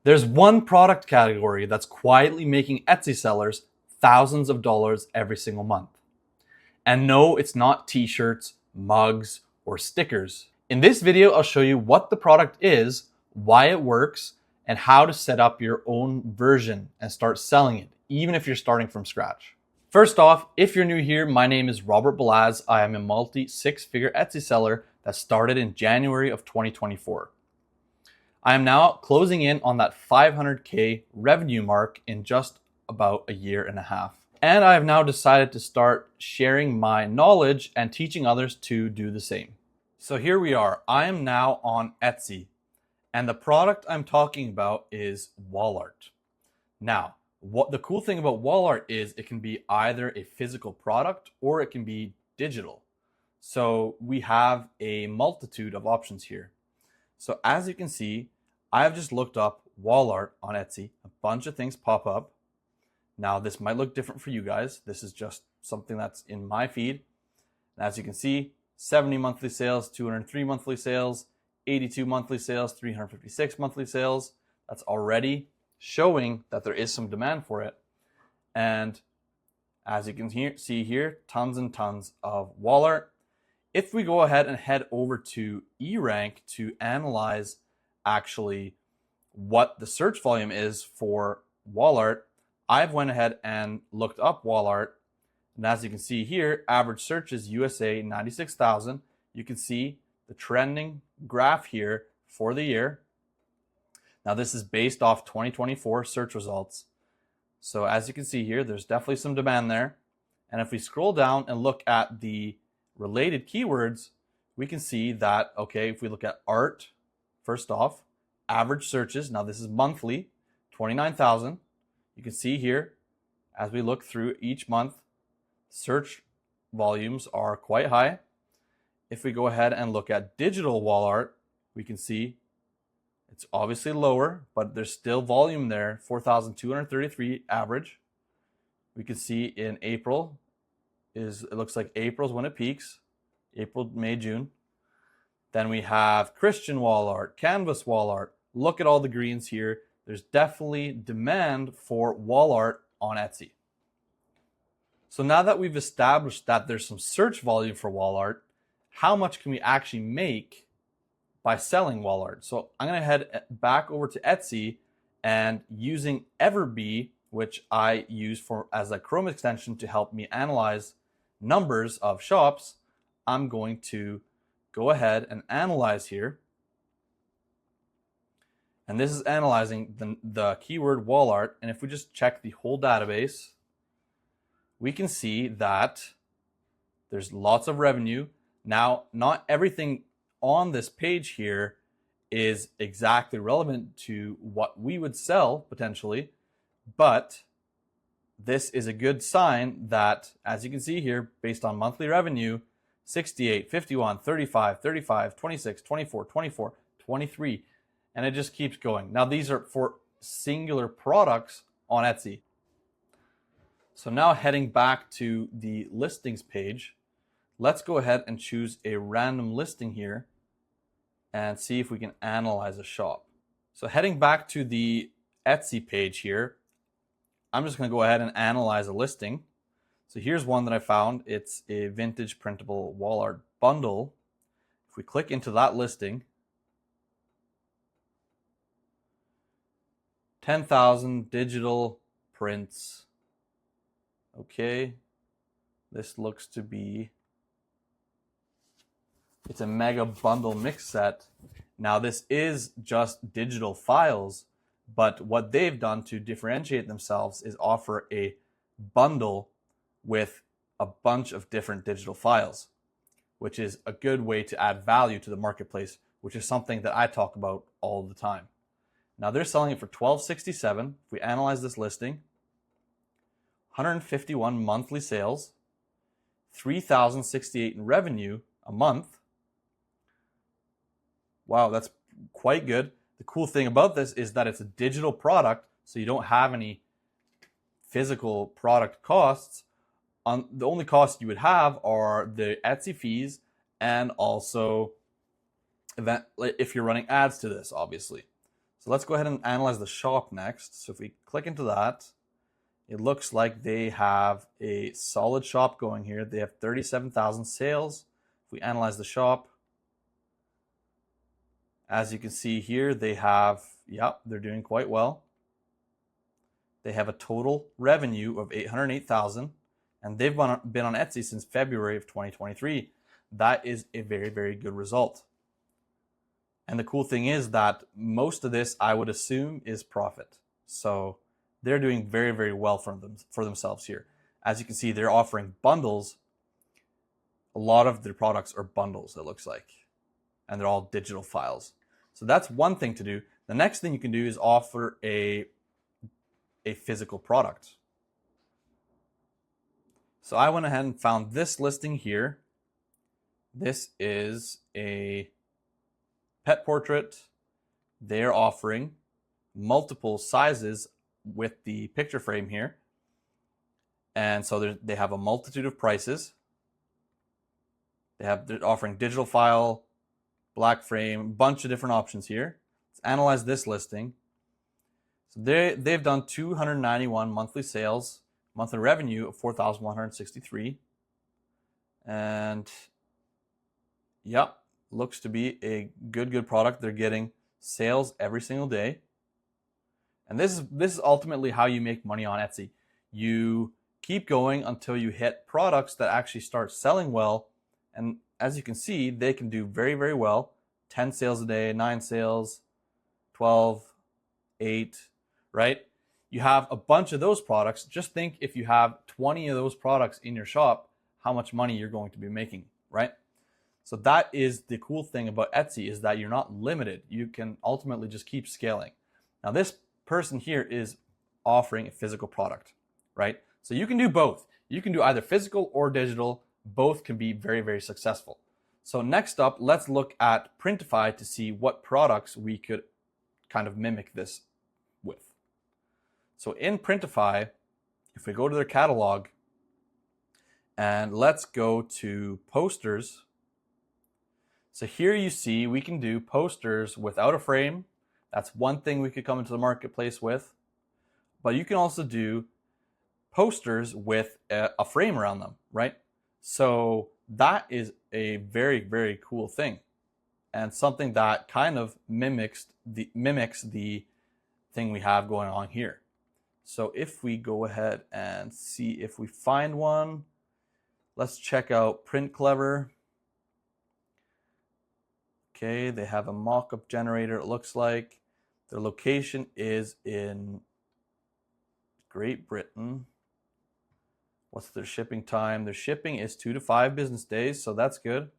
There's one product category that's quietly making Etsy sellers thousands of dollars every single month. And no, it's not t-shirts, mugs, or stickers. In this video, I'll show you what the product is, why it works, and how to set up your own version and start selling it, even if you're starting from scratch. First off, if you're new here, my name is Robert Balaz. I am a multi-six-figure Etsy seller that started in January of 2024. I am now closing in on that 500K revenue mark in just about a year and a half. And I have now decided to start sharing my knowledge and teaching others to do the same. So here we are. I am now on Etsy, and the product I'm talking about is wall art. Now, what the cool thing about wall art is it can be either a physical product or it can be digital. So we have a multitude of options here. So as you can see, I've just looked up wall art on Etsy. A bunch of things pop up. Now this might look different for you guys. This is just something that's in my feed. And as you can see, 70 monthly sales, 203 monthly sales, 82 monthly sales, 356 monthly sales. That's already showing that there is some demand for it. And as you can see here, tons and tons of wall art. If we go ahead and head over to eRank to analyze actually what the search volume is for wall art, I've went ahead and looked up wall art. And as you can see here, average search is USA 96,000. You can see the trending graph here for the year. Now this is based off 2024 search results. So as you can see here, there's definitely some demand there. And if we scroll down and look at the related keywords, we can see that, okay, if we look at art, first off, average searches, now this is monthly, 29,000. You can see here, as we look through each month, search volumes are quite high. If we go ahead and look at digital wall art, we can see it's obviously lower, but there's still volume there, 4,233 average. We can see in April, it looks like April's when it peaks, April, May, June. Then we have Christian wall art, canvas wall art. Look at all the greens here. There's definitely demand for wall art on Etsy. So now that we've established that there's some search volume for wall art, how much can we actually make by selling wall art? So I'm going to head back over to Etsy, and using Everbee, which I use as a Chrome extension to help me analyze numbers of shops, I'm going to go ahead and analyze here. And this is analyzing the keyword wall art. And if we just check the whole database, we can see that there's lots of revenue. Now, not everything on this page here is exactly relevant to what we would sell potentially, but this is a good sign that, as you can see here, based on monthly revenue, 68, 51, 35, 35, 26, 24, 24, 23, and it just keeps going. Now these are for singular products on Etsy. So now heading back to the listings page, let's go ahead and choose a random listing here and see if we can analyze a shop. So heading back to the Etsy page here, I'm just going to go ahead and analyze a listing. So here's one that I found. It's a vintage printable wall art bundle. If we click into that listing, 10,000 digital prints. Okay, this looks to be, it's a mega bundle mix set. Now this is just digital files, but what they've done to differentiate themselves is offer a bundle with a bunch of different digital files, which is a good way to add value to the marketplace, which is something that I talk about all the time. Now they're selling it for $12.67. If we analyze this listing, 151 monthly sales, 3,068 in revenue a month. Wow, that's quite good. The cool thing about this is that it's a digital product, so you don't have any physical product costs. The only costs you would have are the Etsy fees and also if you're running ads to this, obviously. So let's go ahead and analyze the shop next. So if we click into that, it looks like they have a solid shop going here. They have 37,000 sales. If we analyze the shop, as you can see here, they have, they're doing quite well. They have a total revenue of 808,000, and they've been on Etsy since February of 2023. That is a very, very good result. And the cool thing is that most of this, I would assume, is profit. So they're doing very, very well for themselves here. As you can see, they're offering bundles. A lot of their products are bundles, it looks like. And they're all digital files. So that's one thing to do. The next thing you can do is offer a physical product. So I went ahead and found this listing here. This is a pet portrait. They're offering multiple sizes with the picture frame here. And so they have a multitude of prices. They're offering digital file, black frame, bunch of different options here. Let's analyze this listing. So they've done 291 monthly sales, monthly revenue of 4,163. And looks to be a good product. They're getting sales every single day. And this is ultimately how you make money on Etsy. You keep going until you hit products that actually start selling well. And as you can see, they can do very, very well. 10 sales a day, 9 sales, 12, 8, right? You have a bunch of those products. Just think if you have 20 of those products in your shop, how much money you're going to be making, right? So that is the cool thing about Etsy, is that you're not limited. You can ultimately just keep scaling. Now this person here is offering a physical product, right? So you can do both. You can do either physical or digital. Both can be very, very successful. So next up, let's look at Printify to see what products we could kind of mimic this with. So in Printify, if we go to their catalog and let's go to posters. So here you see we can do posters without a frame. That's one thing we could come into the marketplace with. But you can also do posters with a frame around them, right? So that is a very, very cool thing, and something that kind of mimics the thing we have going on here. So if we go ahead and see if we find one, let's check out Print Clever. Okay, they have a mock-up generator, it looks like. Their location is in Great Britain. What's their shipping time? Their shipping is 2 to 5 business days, so that's good.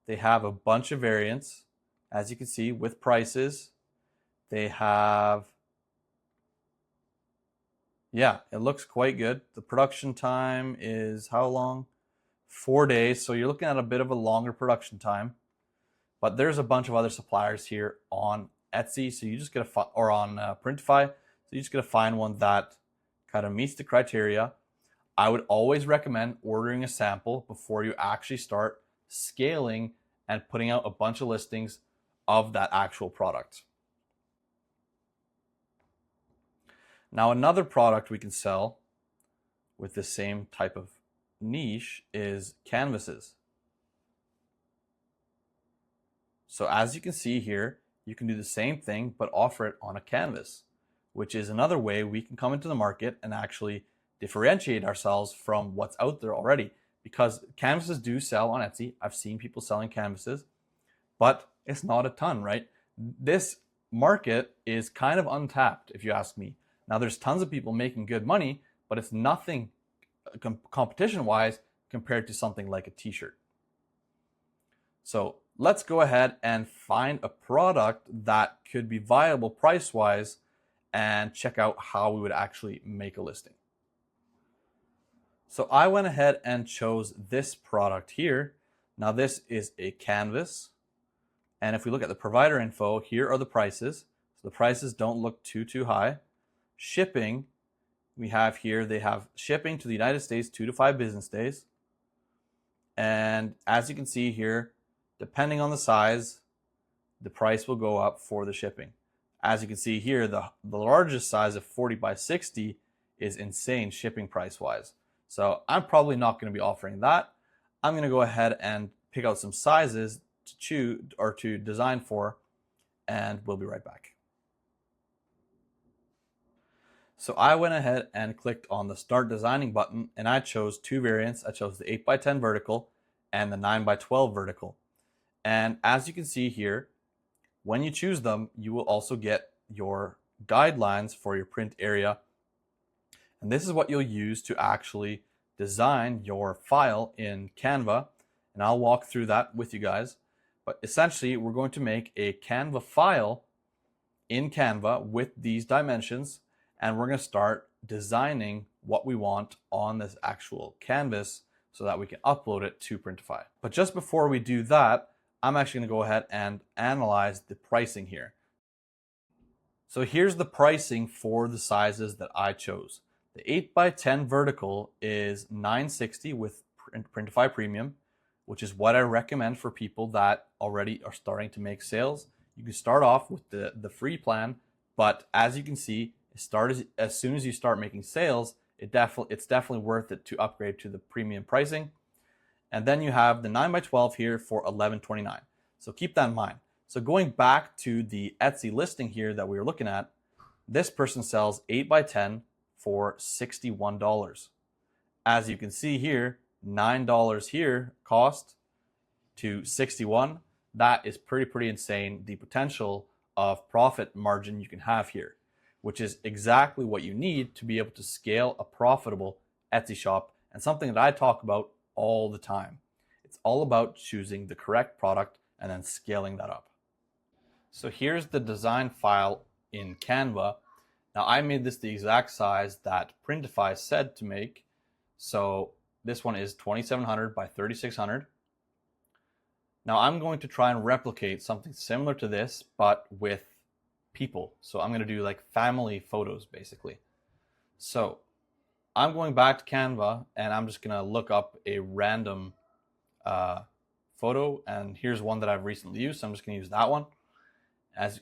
They have a bunch of variants, as you can see, with prices. They have, it looks quite good. The production time is how long? 4 days, so you're looking at a bit of a longer production time. But there's a bunch of other suppliers here on Etsy, so you just gotta or on Printify, so you just gotta find one that kind of meets the criteria. I would always recommend ordering a sample before you actually start scaling and putting out a bunch of listings of that actual product. Now, another product we can sell with the same type of niche is canvases. So as you can see here, you can do the same thing, but offer it on a canvas, which is another way we can come into the market and actually differentiate ourselves from what's out there already, because canvases do sell on Etsy. I've seen people selling canvases, but it's not a ton, right? This market is kind of untapped, if you ask me. Now, there's tons of people making good money, but it's nothing competition-wise compared to something like a t-shirt. So let's go ahead and find a product that could be viable price-wise and check out how we would actually make a listing. So I went ahead and chose this product here. Now this is a canvas. And if we look at the provider info, here are the prices. So the prices don't look too high. Shipping, we have here, they have shipping to the United States 2 to 5 business days. And as you can see here, depending on the size, the price will go up for the shipping. As you can see here, the largest size of 40 by 60 is insane shipping price wise. So I'm probably not going to be offering that. I'm going to go ahead and pick out some sizes to choose or to design for, and we'll be right back. So I went ahead and clicked on the Start Designing button, and I chose two variants. I chose the 8 by 10 vertical and the 9 by 12 vertical. And as you can see here, when you choose them, you will also get your guidelines for your print area. And this is what you'll use to actually design your file in Canva. And I'll walk through that with you guys. But essentially, we're going to make a Canva file in Canva with these dimensions, and we're going to start designing what we want on this actual canvas so that we can upload it to Printify. But just before we do that, I'm actually going to go ahead and analyze the pricing here. So here's the pricing for the sizes that I chose. The 8 by 10 vertical is $960 with Printify Premium, which is what I recommend for people that already are starting to make sales. You can start off with the free plan, but as you can see, as soon as you start making sales, it's definitely worth it to upgrade to the premium pricing. And then you have the 9 by 12 here for $11.29. So keep that in mind. So going back to the Etsy listing here that we were looking at, this person sells 8 by 10 for $61. As you can see here, $9 here cost to $61. That is pretty insane. The potential of profit margin you can have here, which is exactly what you need to be able to scale a profitable Etsy shop, and something that I talk about all the time. It's all about choosing the correct product and then scaling that up. So here's the design file in Canva. Now I made this the exact size that Printify said to make. So this one is 2700 by 3600. Now I'm going to try and replicate something similar to this, but with people. So I'm going to do like family photos basically. So I'm going back to Canva and I'm just going to look up a random photo, and here's one that I've recently used, so I'm just going to use that one.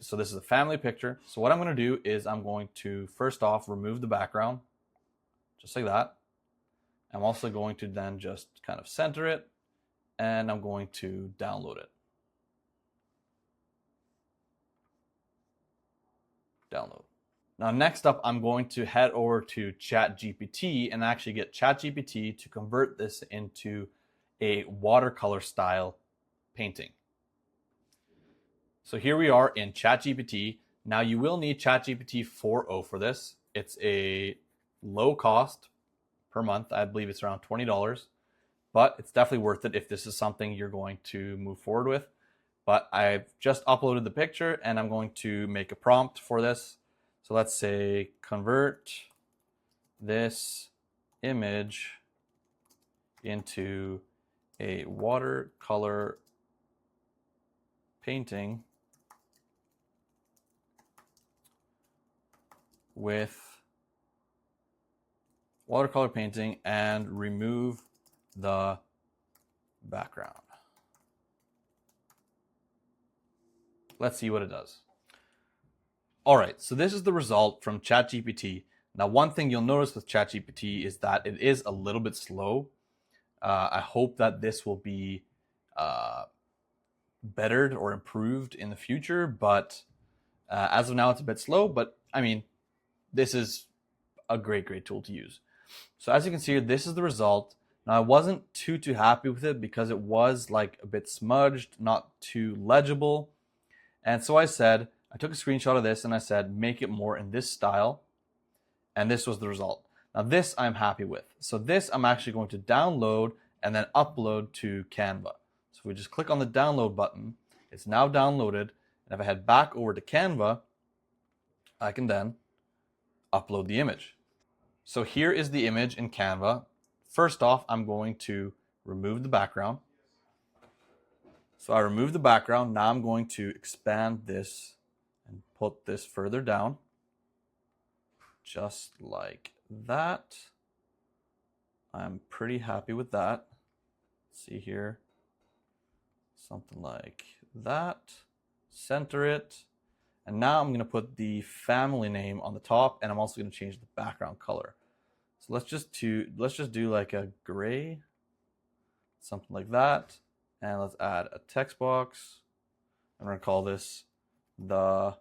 So this is a family picture. So what I'm going to do is I'm going to first off remove the background, just like that. I'm also going to then just kind of center it, and I'm going to download it. Download. Now next up, I'm going to head over to ChatGPT and actually get ChatGPT to convert this into a watercolor style painting. So here we are in ChatGPT. Now you will need ChatGPT 4.0 for this. It's a low cost per month. I believe it's around $20, but it's definitely worth it if this is something you're going to move forward with. But I've just uploaded the picture and I'm going to make a prompt for this. So let's say convert this image into a watercolor painting with watercolor painting and remove the background. Let's see what it does. All right, so this is the result from ChatGPT. Now, one thing you'll notice with ChatGPT is that it is a little bit slow. I hope that this will be bettered or improved in the future, but as of now, it's a bit slow. But I mean, this is a great tool to use. So as you can see here, this is the result. Now, I wasn't too happy with it because it was like a bit smudged, not too legible. And so I took a screenshot of this and I said, make it more in this style. And this was the result. Now this I'm happy with. So this I'm actually going to download and then upload to Canva. So if we just click on the download button, it's now downloaded. And if I head back over to Canva, I can then upload the image. So here is the image in Canva. First off, I'm going to remove the background. So I remove the background. Now I'm going to expand this and put this further down, just like that. I'm pretty happy with that. See here, something like that. Center it, And now I'm going to put the family name on the top, and I'm also going to change the background color. So let's just do like a gray, something like that. And let's add a text box. I'm going to call this the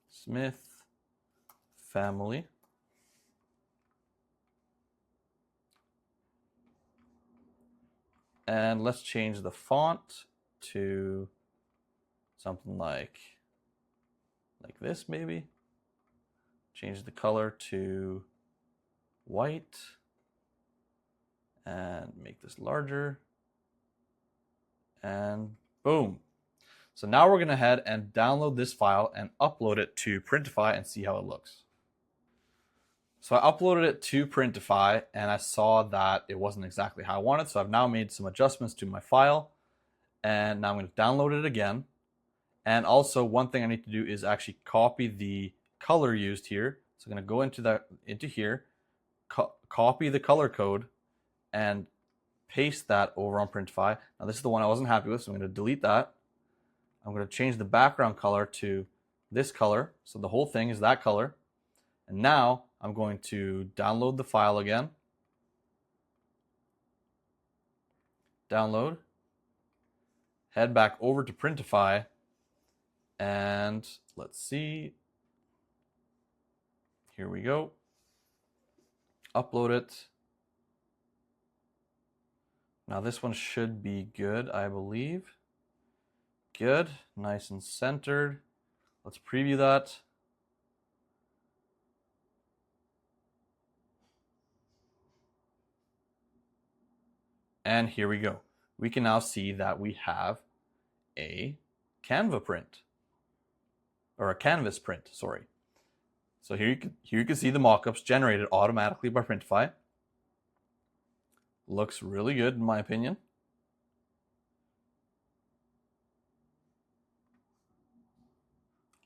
Smith family. And let's change the font to something like this maybe. Change the color to white and make this larger. And boom. So now we're going to head and download this file and upload it to Printify and see how it looks. So I uploaded it to Printify and I saw that it wasn't exactly how I wanted. So I've now made some adjustments to my file and now I'm going to download it again. And also one thing I need to do is actually copy the color used here. So I'm going to go into here, copy the color code and paste that over on Printify. Now this is the one I wasn't happy with, so I'm going to delete that. I'm going to change the background color to this color. So the whole thing is that color. And now I'm going to download the file again. Download. Head back over to Printify. And let's see. Here we go. Upload it. Now this one should be good, I believe. Good, nice and centered. Let's preview that. And here we go. We can now see that we have a Canva print, or a canvas print, sorry. So here you can see the mockups generated automatically by Printify. Looks really good in my opinion.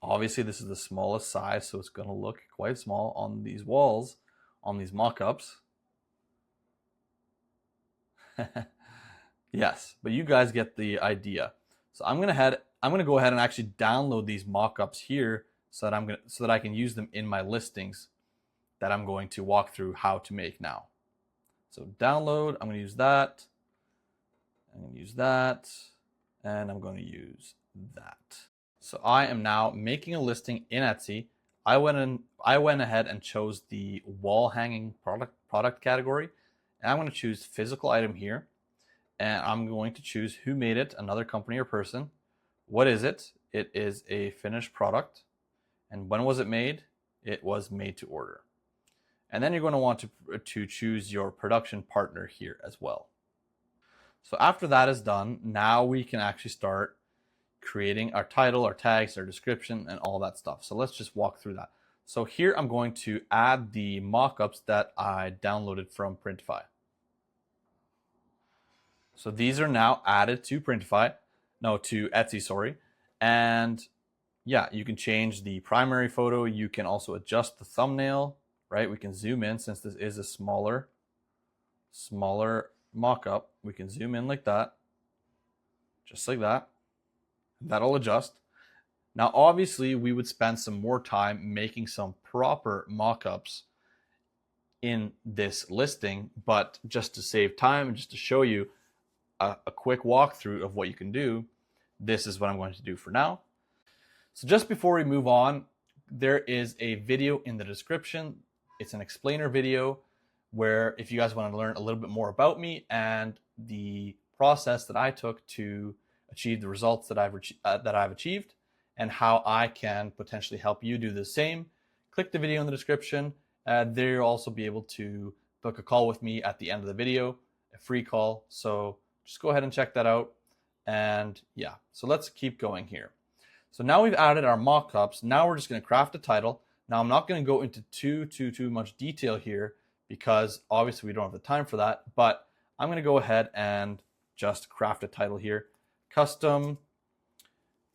Obviously this is the smallest size, so it's going to look quite small on these walls, on these mockups. Yes, but you guys get the idea. So I'm going to go ahead and actually download these mockups here so that I can use them in my listings that I'm going to walk through how to make now. So download, I'm going to use that. I'm going to use that, and I'm going to use that. So I am now making a listing in Etsy. I went ahead and chose the wall hanging product category, and I'm going to choose physical item here, and I'm going to choose who made it, another company or person. What is it? It is a finished product. And when was it made? It was made to order. And then you're going to want to choose your production partner here as well. So after that is done, now we can actually start creating our title, our tags, our description, and all that stuff. So let's just walk through that. So here I'm going to add the mockups that I downloaded from Printify. So these are now added to to Etsy, sorry. And yeah, you can change the primary photo. You can also adjust the thumbnail, right? We can zoom in since this is a smaller mockup. We can zoom in like that, just like that. That'll adjust. Now, obviously, we would spend some more time making some proper mockups in this listing, but just to save time and just to show you a quick walkthrough of what you can do, this is what I'm going to do for now. So just before we move on, there is a video in the description. It's an explainer video where if you guys want to learn a little bit more about me and the process that I took to achieve the results that I've achieved and how I can potentially help you do the same, click the video in the description. There you'll also be able to book a call with me at the end of the video, a free call. So just go ahead and check that out. And yeah, so let's keep going here. So now we've added our mockups. Now we're just going to craft a title. Now I'm not going to go into too much detail here because obviously we don't have the time for that, but I'm going to go ahead and just craft a title here. Custom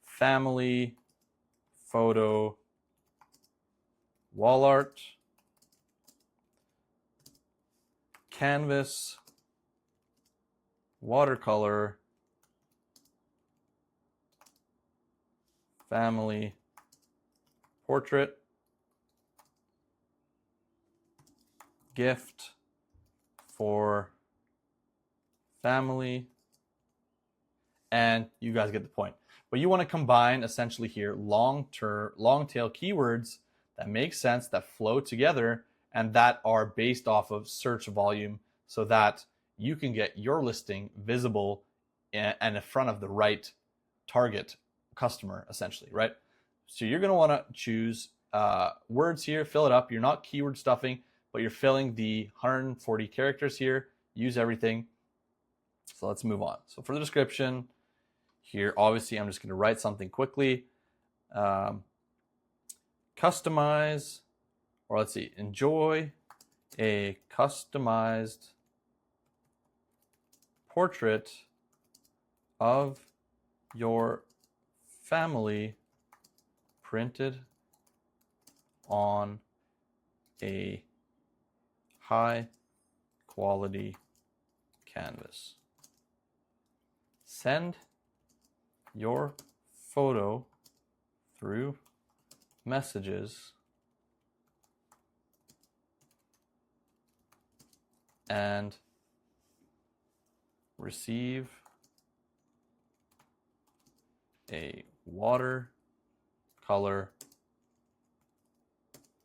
family photo wall art canvas watercolor family portrait, gift for family, and you guys get the point. But you want to combine essentially here long tail keywords that make sense, that flow together, and that are based off of search volume so that you can get your listing visible and in front of the right target customer, essentially, right? So you're going to want to choose words here, fill it up. You're not keyword stuffing, but you're filling the 140 characters here. Use everything. So let's move on. So for the description here, obviously, I'm just going to write something quickly. Customize, or let's see, enjoy a customized portrait of your family printed on a high quality canvas. Send your photo through messages and receive a watercolor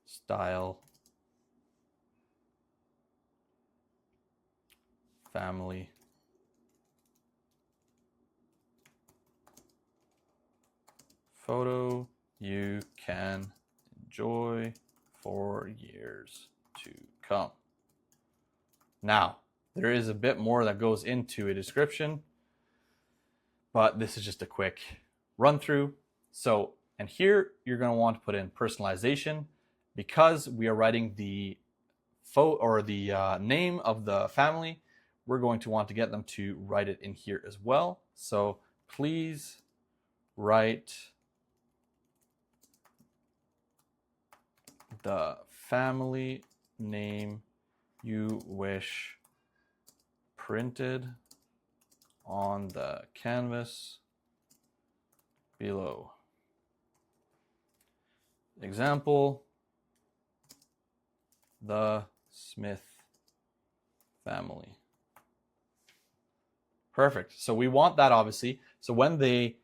style family photo you can enjoy for years to come. Now, there is a bit more that goes into a description, but this is just a quick run through. So, and here you're going to want to put in personalization because we are writing the name of the family. We're going to want to get them to write it in here as well. So please write the family name you wish printed on the canvas below. Example, the Smith family. Perfect. So we want that, obviously. So when they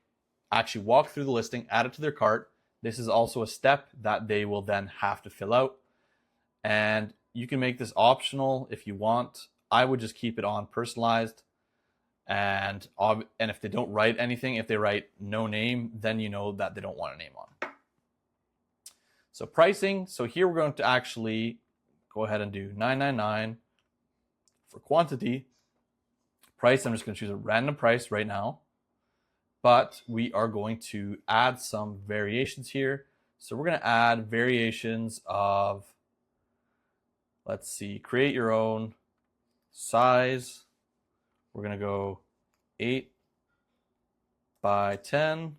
actually walk through the listing, add it to their cart, this is also a step that they will then have to fill out. And you can make this optional if you want. I would just keep it on personalized. And if they don't write anything, if they write no name, then you know that they don't want a name on. So pricing. So here we're going to actually go ahead and do $9.99 for quantity. Price, I'm just going to choose a random price right now. But we are going to add some variations here. So we're going to add variations of, let's see, create your own size. We're going to go 8 by 10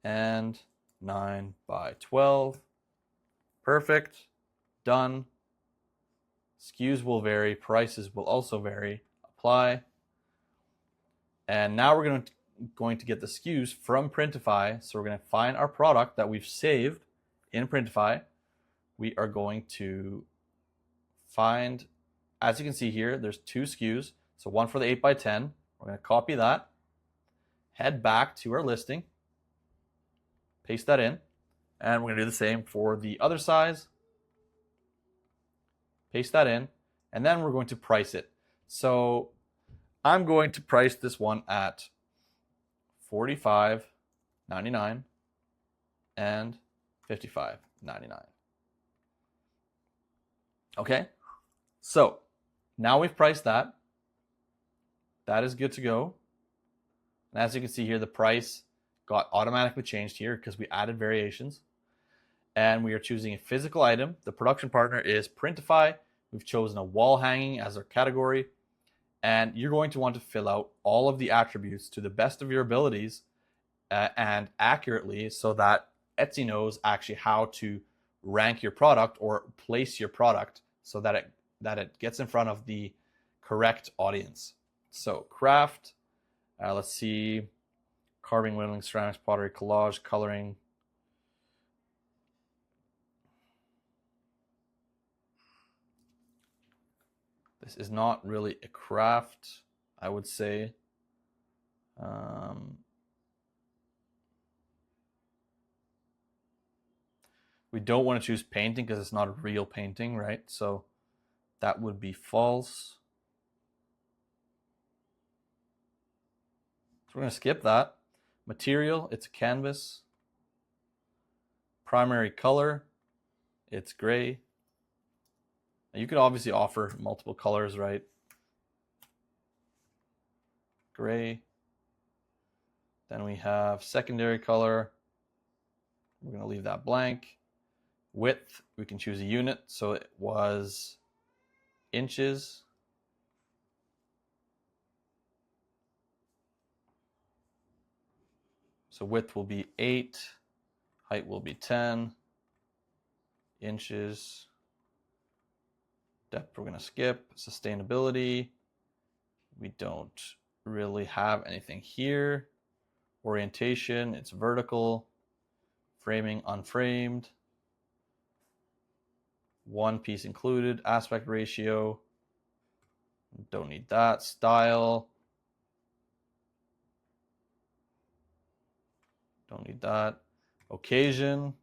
and 9 by 12. Perfect. Done. SKUs will vary. Prices will also vary. Apply. And now we're going to get the SKUs from Printify. So we're going to find our product that we've saved in Printify. We are going to find, as you can see here, there's 2 SKUs. So one for the 8 by 10. We're going to copy that, head back to our listing, paste that in, and we're going to do the same for the other size. Paste that in, and then we're going to price it. So I'm going to price this one at $45.99 and $55.99. Okay, so now we've priced that. That is good to go. And as you can see here, the price got automatically changed here because we added variations. And we are choosing a physical item. The production partner is Printify. We've chosen a wall hanging as our category. And you're going to want to fill out all of the attributes to the best of your abilities and accurately so that Etsy knows actually how to rank your product or place your product so that it gets in front of the correct audience. So craft, let's see, carving, whittling, ceramics, pottery, collage, coloring. This is not really a craft, I would say. We don't want to choose painting because it's not a real painting, right? So that would be false. So we're going to skip that. Material, it's a canvas. Primary color, it's gray. Now you could obviously offer multiple colors, right? Gray. Then we have secondary color. We're going to leave that blank. Width, we can choose a unit. So it was inches. So width will be 8. Height will be 10 inches. Depth we're going to skip. Sustainability, we don't really have anything here. Orientation, it's vertical. Framing, unframed. One piece included. Aspect ratio, don't need that. Style, don't need that. Occasion,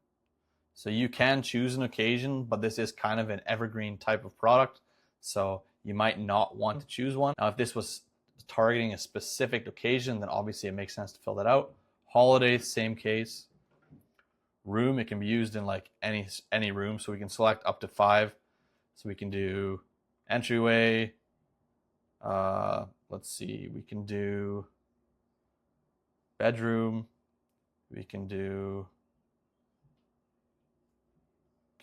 so you can choose an occasion, but this is kind of an evergreen type of product, so you might not want to choose one. Now, if this was targeting a specific occasion, then obviously it makes sense to fill that out. Holiday, same case. Room, it can be used in like any room, so we can select up to 5. So we can do entryway. Let's see, we can do bedroom. We can do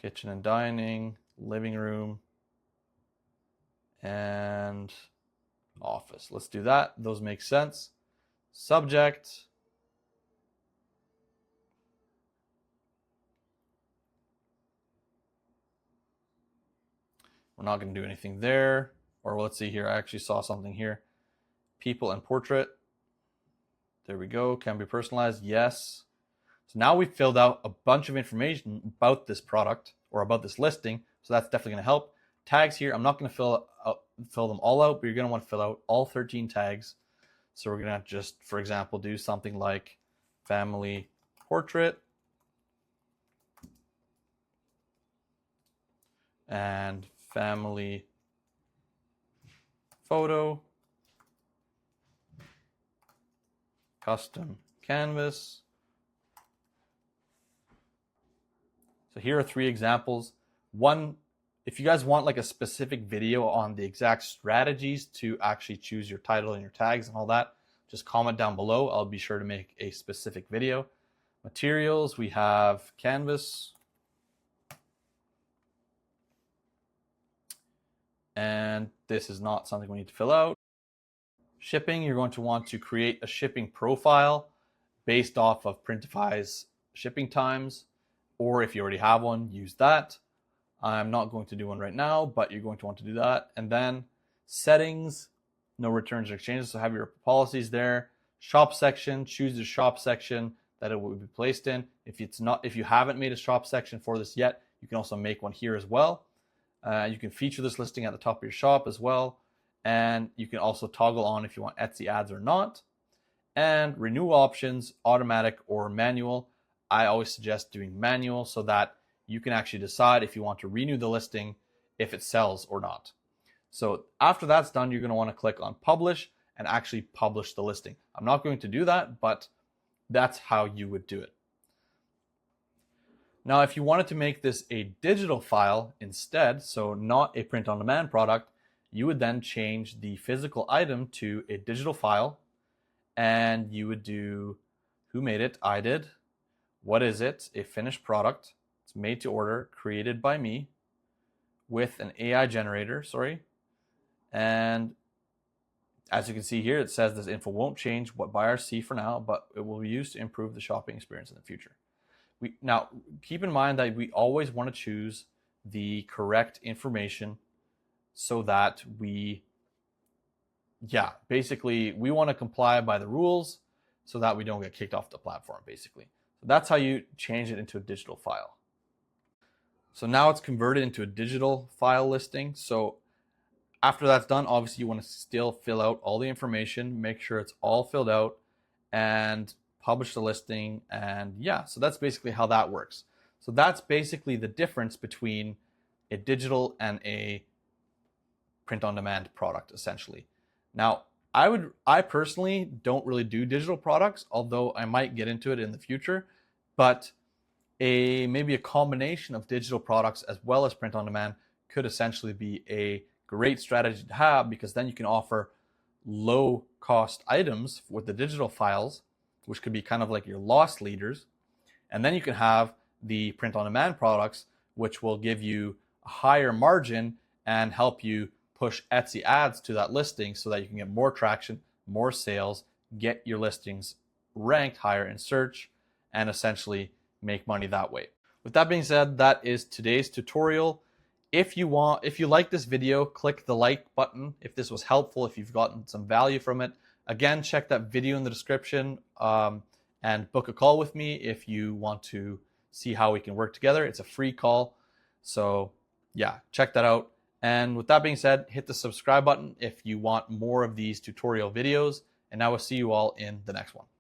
kitchen and dining, living room, and office. Let's do that. Those make sense. Subject. We're not going to do anything there. Or let's see here. I actually saw something here. People and portrait. There we go. Can be personalized. Yes. So now we've filled out a bunch of information about this product or about this listing. So that's definitely going to help. Tags here, I'm not going to fill them all out, but you're going to want to fill out all 13 tags. So we're going to just, for example, do something like family portrait and family photo, custom canvas. So here are 3 examples. One, if you guys want like a specific video on the exact strategies to actually choose your title and your tags and all that, just comment down below. I'll be sure to make a specific video. Materials, we have canvas. And this is not something we need to fill out. Shipping, you're going to want to create a shipping profile based off of Printify's shipping times, or if you already have one, use that. I'm not going to do one right now, but you're going to want to do that. And then settings, no returns or exchanges, so have your policies there. Shop section, choose the shop section that it will be placed in. If you haven't made a shop section for this yet, you can also make one here as well. You can feature this listing at the top of your shop as well. And you can also toggle on if you want Etsy ads or not. And renewal options, automatic or manual. I always suggest doing manual so that you can actually decide if you want to renew the listing, if it sells or not. So after that's done, you're going to want to click on publish and actually publish the listing. I'm not going to do that, but that's how you would do it. Now, if you wanted to make this a digital file instead, so not a print-on-demand product, you would then change the physical item to a digital file, and you would do who made it? I did. What is it? A finished product. It's made to order, created by me, with an AI generator, And as you can see here, it says this info won't change what buyers see for now, but it will be used to improve the shopping experience in the future. Now, keep in mind that we always want to choose the correct information so that basically we want to comply by the rules. so that we don't get kicked off the platform, basically. So that's how you change it into a digital file. So now it's converted into a digital file listing. So after that's done, obviously you want to still fill out all the information, make sure it's all filled out, and publish the listing. And yeah, so that's basically how that works. So that's basically the difference between a digital and a print-on-demand product, essentially. Now, I personally don't really do digital products, although I might get into it in the future, but maybe a combination of digital products as well as print-on-demand could essentially be a great strategy to have, because then you can offer low cost items with the digital files, which could be kind of like your loss leaders. And then you can have the print on demand products, which will give you a higher margin and help you push Etsy ads to that listing so that you can get more traction, more sales, get your listings ranked higher in search, and essentially make money that way. With that being said, that is today's tutorial. If you like this video, click the like button if this was helpful, if you've gotten some value from it. Again, check that video in the description and book a call with me if you want to see how we can work together. It's a free call. So yeah, check that out. And with that being said, hit the subscribe button if you want more of these tutorial videos. And I will see you all in the next one.